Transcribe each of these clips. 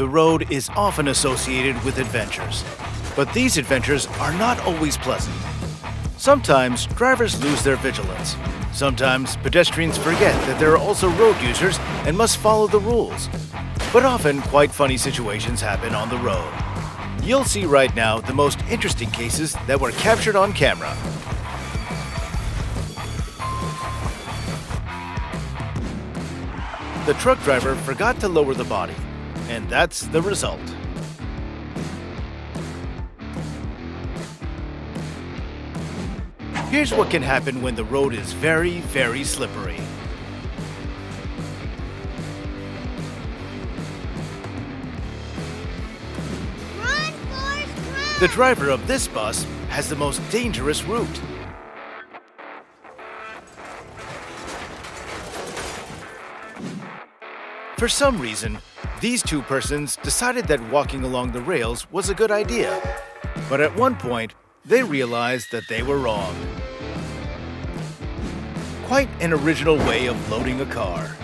The road is often associated with adventures, but these adventures are not always pleasant. Sometimes drivers lose their vigilance. Sometimes pedestrians forget that there are also road users and must follow the rules. But often quite funny situations happen on the road. You'll see right now the most interesting cases that were captured on camera. The truck driver forgot to lower the body, and that's the result. Here's what can happen when the road is very, very slippery. Run, Forrest, run! The driver of this bus has the most dangerous route. For some reason, these two persons decided that walking along the rails was a good idea. But at one point, they realized that they were wrong. Quite an original way of loading a car.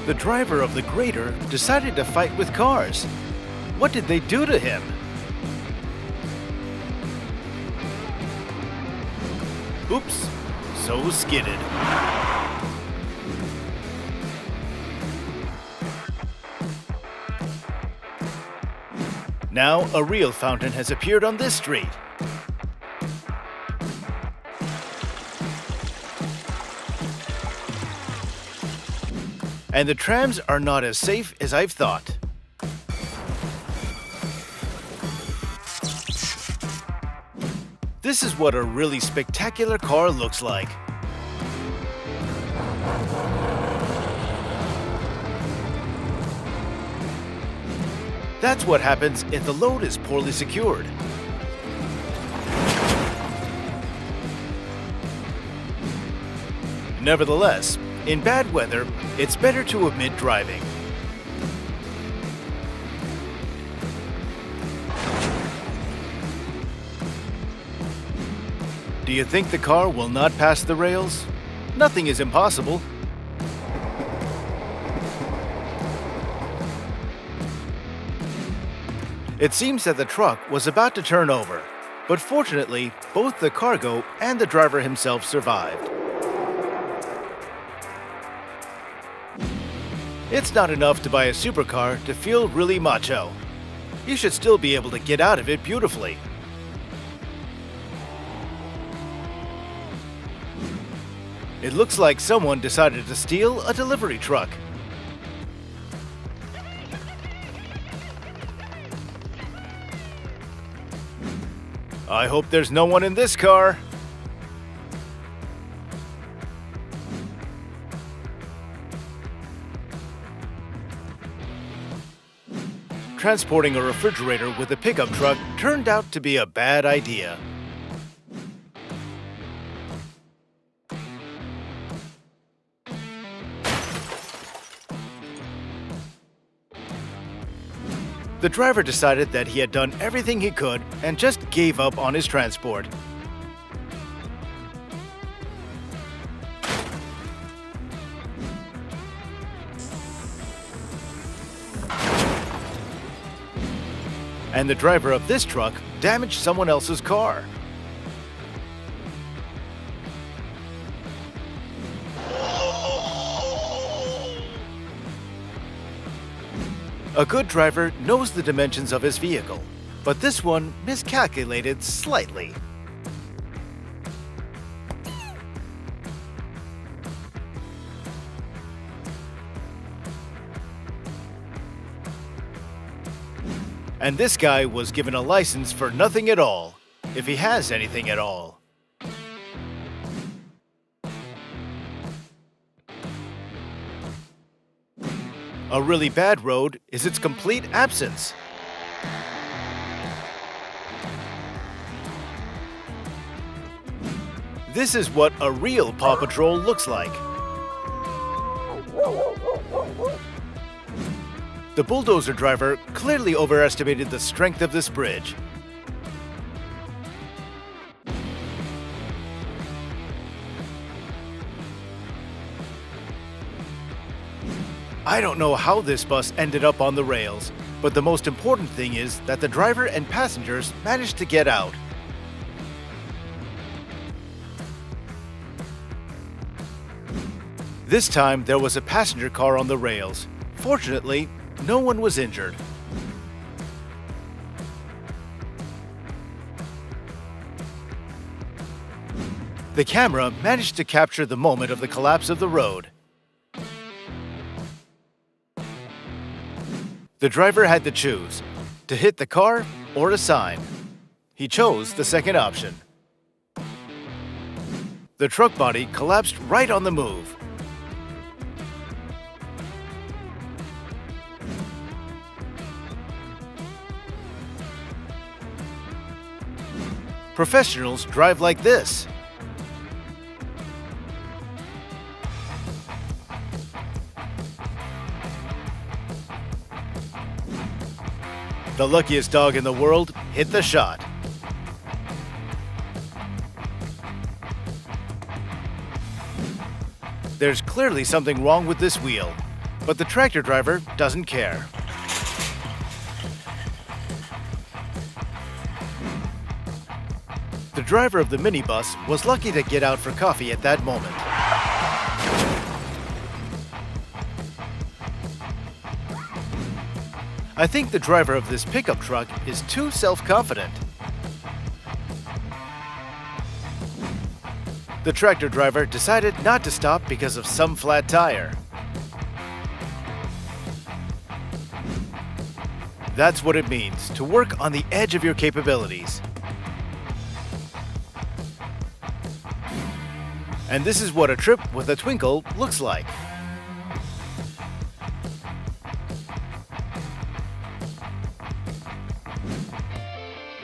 The driver of the grader decided to fight with cars. What did they do to him? Oops, so skidded. Now a real fountain has appeared on this street. And the trams are not as safe as I've thought. This is what a really spectacular car looks like. That's what happens if the load is poorly secured. Nevertheless, in bad weather, it's better to omit driving. Do you think the car will not pass the rails? Nothing is impossible. It seems that the truck was about to turn over, but fortunately, both the cargo and the driver himself survived. It's not enough to buy a supercar to feel really macho. You should still be able to get out of it beautifully. It looks like someone decided to steal a delivery truck. I hope there's no one in this car. Transporting a refrigerator with a pickup truck turned out to be a bad idea. The driver decided that he had done everything he could and just gave up on his transport. And the driver of this truck damaged someone else's car. A good driver knows the dimensions of his vehicle, but this one miscalculated slightly. And this guy was given a license for nothing at all, if he has anything at all. A really bad road is its complete absence. This is what a real Paw Patrol looks like. The bulldozer driver clearly overestimated the strength of this bridge. I don't know how this bus ended up on the rails, but the most important thing is that the driver and passengers managed to get out. This time, there was a passenger car on the rails. Fortunately, no one was injured. The camera managed to capture the moment of the collapse of the road. The driver had to choose, to hit the car or a sign. He chose the second option. The truck body collapsed right on the move. Professionals drive like this. The luckiest dog in the world hit the shot. There's clearly something wrong with this wheel, but the tractor driver doesn't care. The driver of the minibus was lucky to get out for coffee at that moment. I think the driver of this pickup truck is too self-confident. The tractor driver decided not to stop because of some flat tire. That's what it means to work on the edge of your capabilities. And this is what a trip with a twinkle looks like.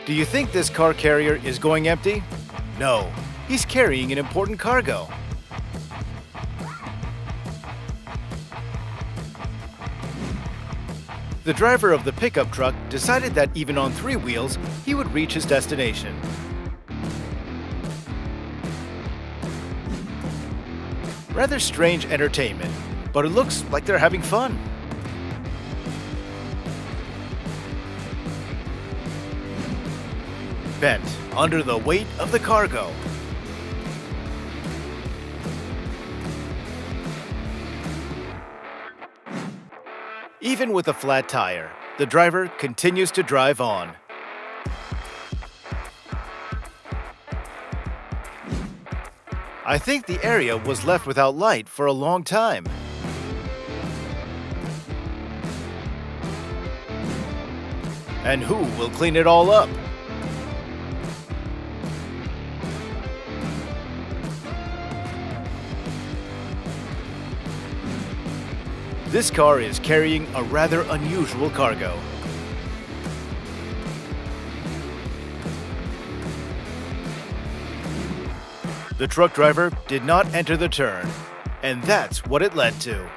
Do you think this car carrier is going empty? No, he's carrying an important cargo. The driver of the pickup truck decided that even on 3 wheels, he would reach his destination. Rather strange entertainment, but it looks like they're having fun. Bent under the weight of the cargo. Even with a flat tire, the driver continues to drive on. I think the area was left without light for a long time. And who will clean it all up? This car is carrying a rather unusual cargo. The truck driver did not enter the turn, and that's what it led to.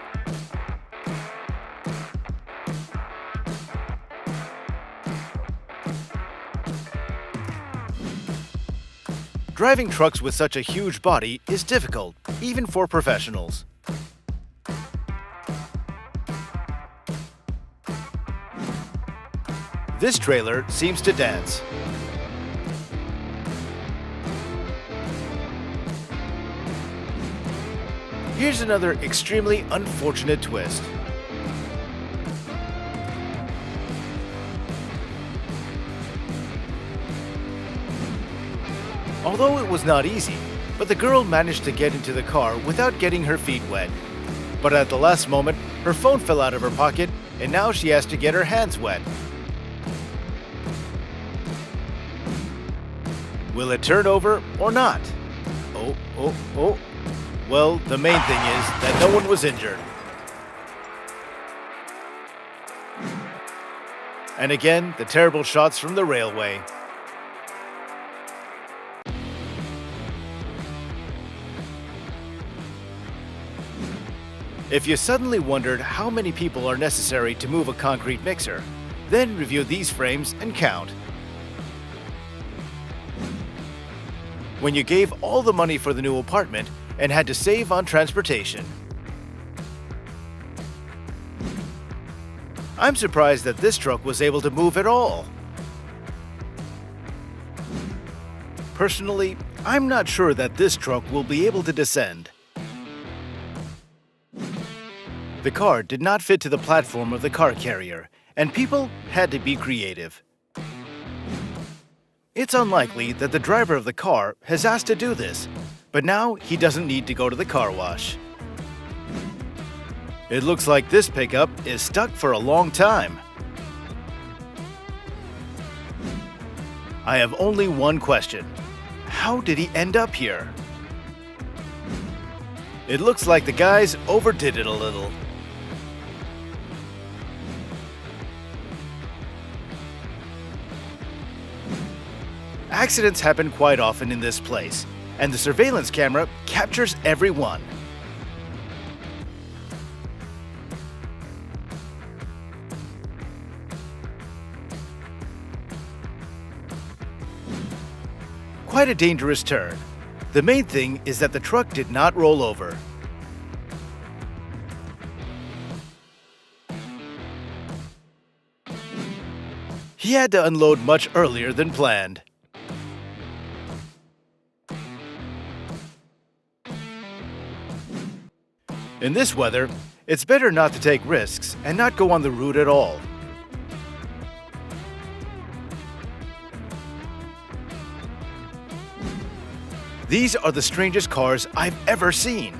Driving trucks with such a huge body is difficult, even for professionals. This trailer seems to dance. Here's another extremely unfortunate twist. Although it was not easy, but the girl managed to get into the car without getting her feet wet. But at the last moment, her phone fell out of her pocket, and now she has to get her hands wet. Will it turn over or not? Oh. Well, the main thing is that no one was injured. And again, the terrible shots from the railway. If you suddenly wondered how many people are necessary to move a concrete mixer, then review these frames and count. When you gave all the money for the new apartment and had to save on transportation. I'm surprised that this truck was able to move at all. Personally, I'm not sure that this truck will be able to descend. The car did not fit to the platform of the car carrier, and people had to be creative. It's unlikely that the driver of the car has asked to do this, but now he doesn't need to go to the car wash. It looks like this pickup is stuck for a long time. I have only one question. How did he end up here? It looks like the guys overdid it a little. Accidents happen quite often in this place, and the surveillance camera captures every one. Quite a dangerous turn. The main thing is that the truck did not roll over. He had to unload much earlier than planned. In this weather, it's better not to take risks and not go on the route at all. These are the strangest cars I've ever seen.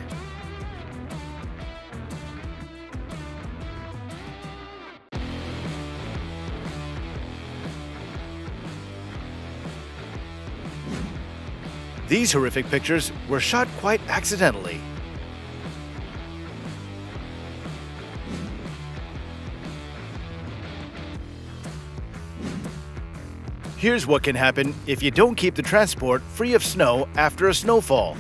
These horrific pictures were shot quite accidentally. Here's what can happen if you don't keep the transport free of snow after a snowfall.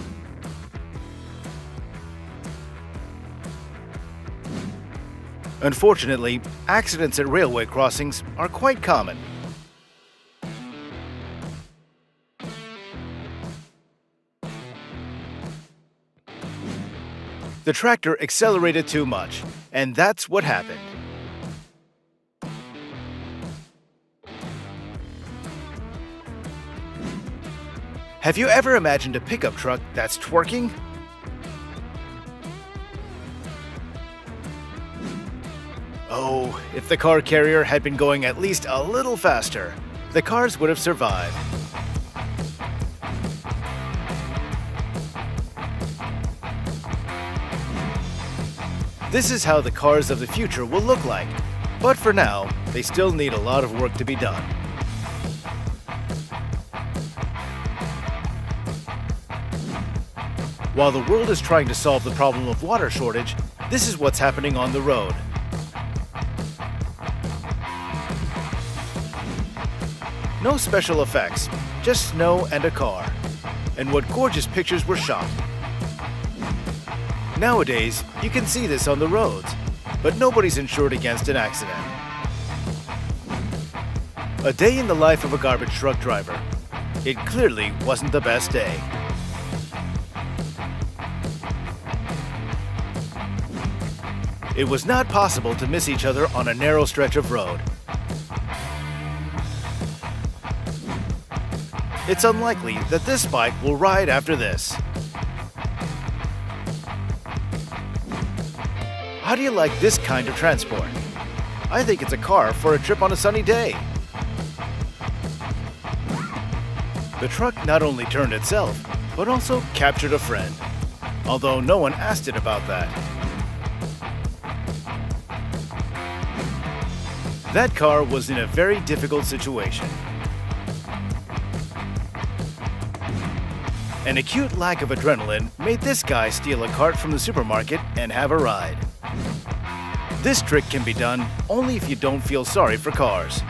Unfortunately, accidents at railway crossings are quite common. The tractor accelerated too much, and that's what happened. Have you ever imagined a pickup truck that's twerking? Oh, if the car carrier had been going at least a little faster, the cars would have survived. This is how the cars of the future will look like, but for now, they still need a lot of work to be done. While the world is trying to solve the problem of water shortage, this is what's happening on the road. No special effects, just snow and a car. And what gorgeous pictures were shot. Nowadays, you can see this on the roads, but nobody's insured against an accident. A day in the life of a garbage truck driver. It clearly wasn't the best day. It was not possible to miss each other on a narrow stretch of road. It's unlikely that this bike will ride after this. How do you like this kind of transport? I think it's a car for a trip on a sunny day. The truck not only turned itself, but also captured a friend, although no one asked it about that. That car was in a very difficult situation. An acute lack of adrenaline made this guy steal a cart from the supermarket and have a ride. This trick can be done only if you don't feel sorry for cars.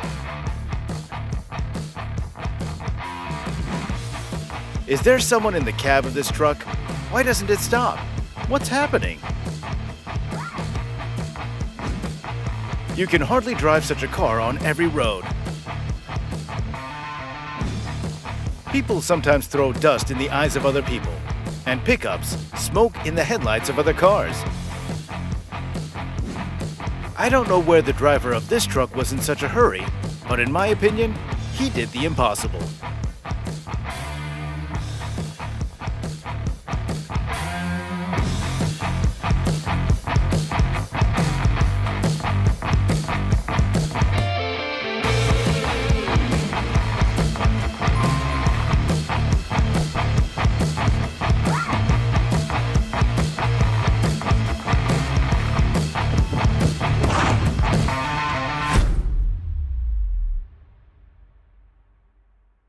Is there someone in the cab of this truck? Why doesn't it stop? What's happening? You can hardly drive such a car on every road. People sometimes throw dust in the eyes of other people, and pickups smoke in the headlights of other cars. I don't know where the driver of this truck was in such a hurry, but in my opinion, he did the impossible.